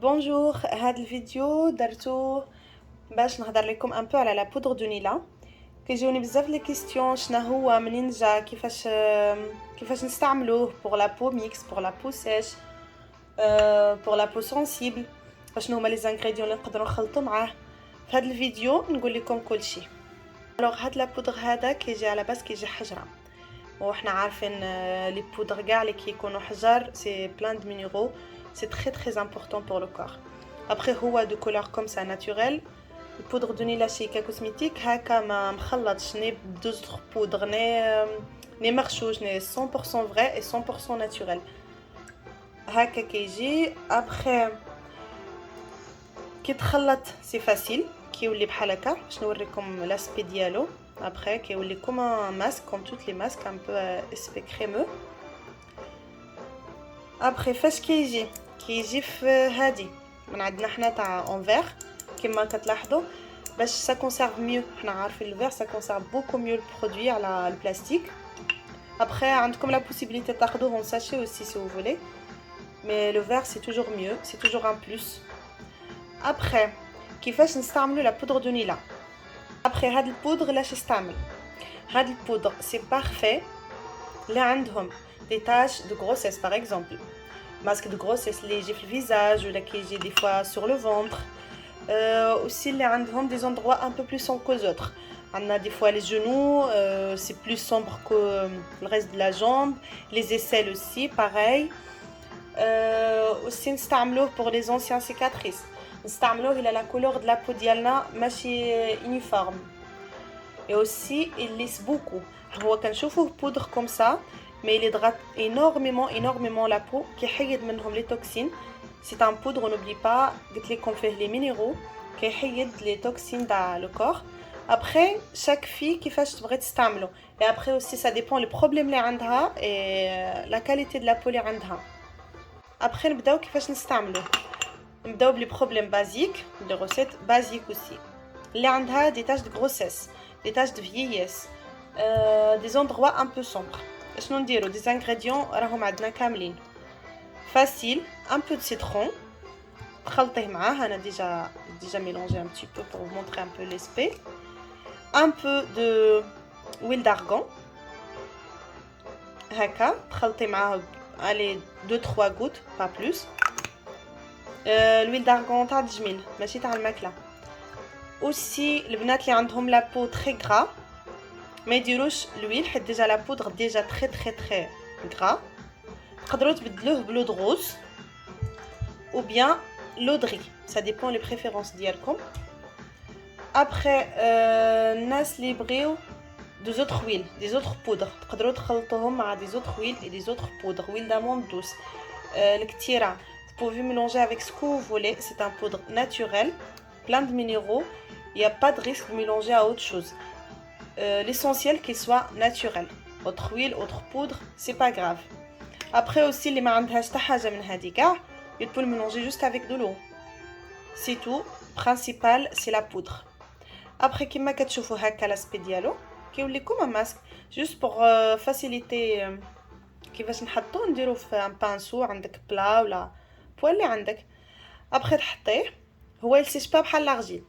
Bonjour, هاد الفيديو درتو باش نهضر لكم ان بو على لا بودر دو نيلا. كيجوني بزاف لي كيستيون شنو هو منين جا كيفاش نستعملوه بور لا بو ميكس بور لا بو سيش بور لا بو سنسيبل، شنو هما لي زانغريديون اللي نقدروا نخلطوا معاه. في هاد الفيديو نقول لكم كل شيء. الوغ هاد لا بودر هذا كيجي على باس كيجي حجره، وحنا عارفين لي بودر كاع اللي كيكونوا حجر سي بلان دو مينيرو، سي تري تري امبورطون بور لو كور. ابري هو دو كولور كوم سا ناتوريل. البودر دو نيلا شيكا كوزميتيك هكا ما مخلطش ني بدوزطخ بودر ني مغشوش، ني 100% فري اي 100% ناتوريل. هكا كيجي. ابري كي تخلط سي فاسيل، كيولي بحال هكا باش نوريكم لاسبي ديالو. Après كيولي comme un masque, comme toutes les masques, un peu aspect crémeux. Après فاش كيجي في هادي من عندنا حنا تاع en verre كما كتلاحظوا باش ça conserve mieux. حنا عارفين le verre ça conserve beaucoup mieux le produit على البلاستيك. Après عندكم la possibilité تاخذوه en sachet aussi si vous voulez, mais le verre c'est toujours mieux, c'est toujours un plus. Après كيفاش نستعملوا la poudre de Nila. Après هاد البودر لاش يستعمل هاد البودر سي بارفait اللي عندهم دي تاش دو غروسيس باغ اكزومبل ماسك دو غروسيس اللي يجي في الفيزاج ولا كيجي دي فوا سور لو فونتر، اوسي اللي عندهم دي زوندروا ان بو بلو سون كو زوتر. عندنا دي فوا لي جونو سي بلو سومبر كو le reste de la jambe, les aisselles aussi pareil. اوسي نستعملوه pour les anciens cicatrices، نستعملوه الى لا كولور د لا بو ديالنا ماشي يونيفورم. et aussi il lisse beaucoup. هو كنشوفوه بودر كوم سا mais il hydrate énormément la peau كيحيد منهم لي توكسين. c'est un poudre on n'oublie pas قلت لكم فيه لي مينيرو كيحيد لي توكسين تاع لو كور. après chaque fille كيفاش تبغي تستعملو et après aussi ça dépend les problèmes اللي عندها et la qualité de la peau اللي عندها. après نبداو كيفاش نستعملوه. نبداو بلي بروبليم بازيك دي روسيت بازيك aussi اللي عندها دي تاش دو غروسيس، des taches de vieillesse, des endroits un peu sombres. شنو نديرو des ingrédients راهم عندنا كاملين. facile, un peu de citron تخلطيه معاه. انا déjà mélangé un petit peu pour vous montrer un peu l'aspect. un peu de huile d'argan هكا تخلطي معاه allez 2-3 gouttes pas plus. l'huile d'argan تاع التجميل ماشي تاع الماكله. aussi البنات اللي عندهم لا بو تري غرا ما يديروش لويل حيت ديجا لا بودر ديجا تري غرا. تقدروا تبدلوه بلو دروز ou bien l'eau de riz, ça dépend les préférences ديالكم. après الناس اللي يبغيو des autres huiles, des autres poudres تقدروا تخلطوهم مع des autres huiles et des autres poudres. huile d'amande douce, الكتيرة vous pouvez mélanger avec ce que vous voulez. c'est un poudre naturel plein de minéraux. Il n'y a pas de risque de mélanger à autre chose. L'essentiel qu'il soit naturel. Autre huile, autre poudre, c'est pas grave. Après aussi, les معندهاش حتى حاجة من هذه كاع, il peut le mélanger juste avec de l'eau. C'est tout. Principal, c'est la poudre. Après, كما كتشوفوا هكا l'aspect ديالو كيولي كوم ماسك juste pour faciliter. كيفاش نحطوه نديرو في un pinceau عندك بلا ولا بوال اللي عندك. après تحطيه هو يسيش با بحال l'argile.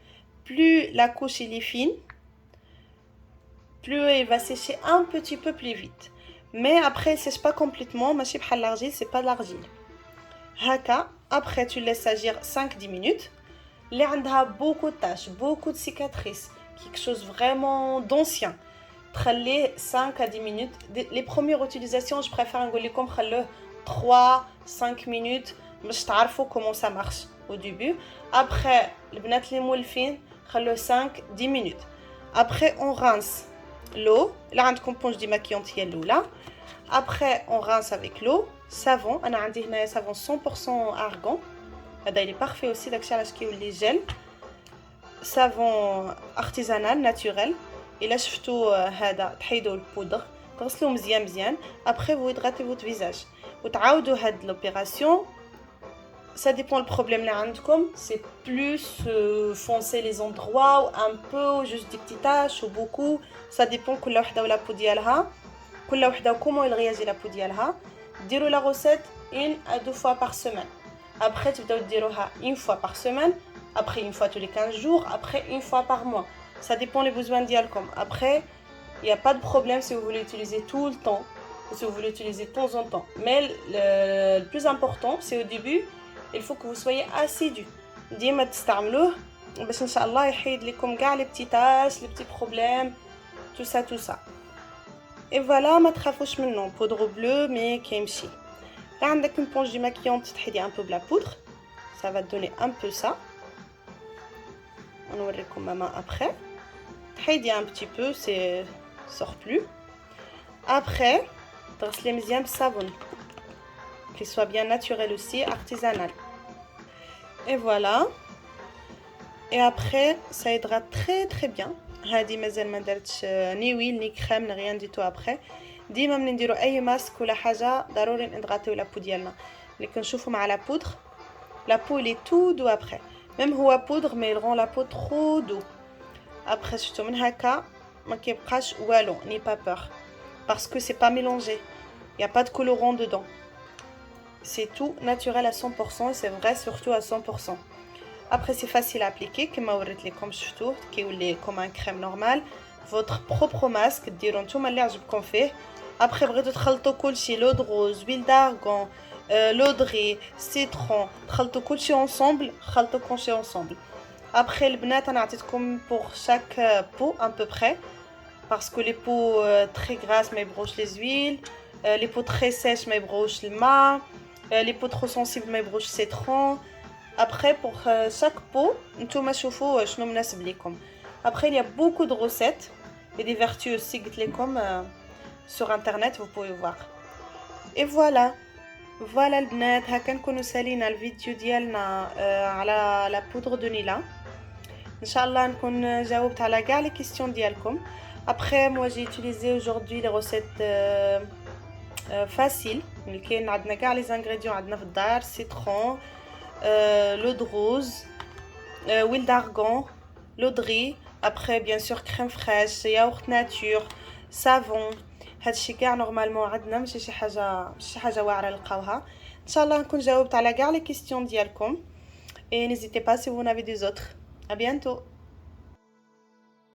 plus la couche est fine, plus il va sécher un petit peu plus vite. Mais après, il ne sèche pas complètement. ماشي بحال l'argile, c'est pas de l'argile. هكا. Après, tu laisses agir 5-10 minutes. اللي عندها beaucoup de taches, beaucoup de cicatrices, quelque chose vraiment d'ancien. تخليه 5 à 10 minutes. Les premières utilisations, je préfère نقول لكم خلوه 3-5 minutes باش تعرفوا comment ça marche au début. Après, البنات اللي مولفين خلوه 5-10 minutes. Après, on rince l'eau. Là, عندكم بونج ديماكيونت هي الاولى. Après, on rince avec l'eau. Savon. انا عندي هنايا savon 100% argan. هذا il est parfait aussi داكشي علاش كيولي جل. savon artisanal naturel. الا شفتوا هذا تحيدوا البودر تغسلوه مزيان. après vous hydratez votre visage وتعاودوا هاد l'opération. ça dépend le problème اللي عندكم, c'est plus foncer les endroits ou un peu ou juste des petites taches ou beaucoup. ça dépend كل وحده ولا بو ديالها, كل وحده comment il réagit la peau ديالها. ديروا la recette 1 à 2 fois par semaine. Après تبداو ديروها une fois par semaine, après une fois tous les 15 jours, après une fois par mois. Ça dépend les besoins ديالكم. Après, il n'y a pas de problème si vous voulez utiliser tout le temps ou si vous voulez utiliser de temps en temps. Mais le plus important, c'est au début, il faut que vous soyez assidu. ديما تستعملوه باش ان شاء الله يحيد لكم كاع les petits tâches, les petits problèmes, tout ça. Et voilà, ما تخافوش منه, poudre bleue mais كيمشي. Là, avec une ponche démaquillante, تحيدي un peu de la poudre. Ça va donner un peu ça. On va voir comme maman après. تحيدي un petit peu, c'est sort plus. Après, تغسلي مزيان بالصابون. Qu'il soit bien naturel aussi, artisanal. Et voilà. Et après, ça aidera très très bien. هادي مازال ما درتش ني ويل ني كريم rien du tout après. ديما ملي نديرو اي ماسك ولا حاجه ضروري نضغطيو لابو ديالنا. اللي كنشوفوا مع لا بودر la peau elle est tout doux après. Même هو poudre mais il rend la peau trop doux. Après شفتو من هكا ما كيبقاش والو ني pas peur parce que c'est pas mélangé. Il y a pas de colorant dedans. C'est tout naturel à 100% et c'est vrai surtout à 100%. Après c'est facile à appliquer كما وريت لكم شفتو كيولي comme un crème normal. Votre propre masque ديروا نتوما اللي عجبكم فيه. Après بغيتو تخلطوا كلشي لود روز huile d'argan لودغي citron تخلطوا كلشي ensemble خلطوا كلشي ensemble. Après البنات انا عطيتكم pour chaque peau à peu près parce que les peaux très grasses ما يبغوش les huiles, les peaux très sèches ما يبغوش الماء, les peaux trop sensibles ما يبغوش citron. Après pour chaque peau نتوما شوفوا شنو مناسب ليكم. Après il y a beaucoup de recettes et des vertus aussi قلت لكم sur internet vous pouvez voir. Et voilà. فوالا البنات هكا نكونوا سالينا الفيديو ديالنا على لا بودر دو نيلا. ان شاء الله نكون جاوبت على كاع لي كيسيون ديالكم. Après moi j'ai utilisé aujourd'hui les recettes faciles اللي كاين عندنا كاع لي زانغريديون عندنا في الدار citron, l'eau de rose, huile d'argan, l'eau de riz, après bien sûr crème fraîche, yaourt nature, savon. هادشي كاع نورمالمون عندنا ماشي شي حاجه واعره نلقاوها. ان شاء الله نكون جاوبت على كاع لي كيسيون ديالكم. Et n'hésitez pas si vous en avez des autres. À bientôt.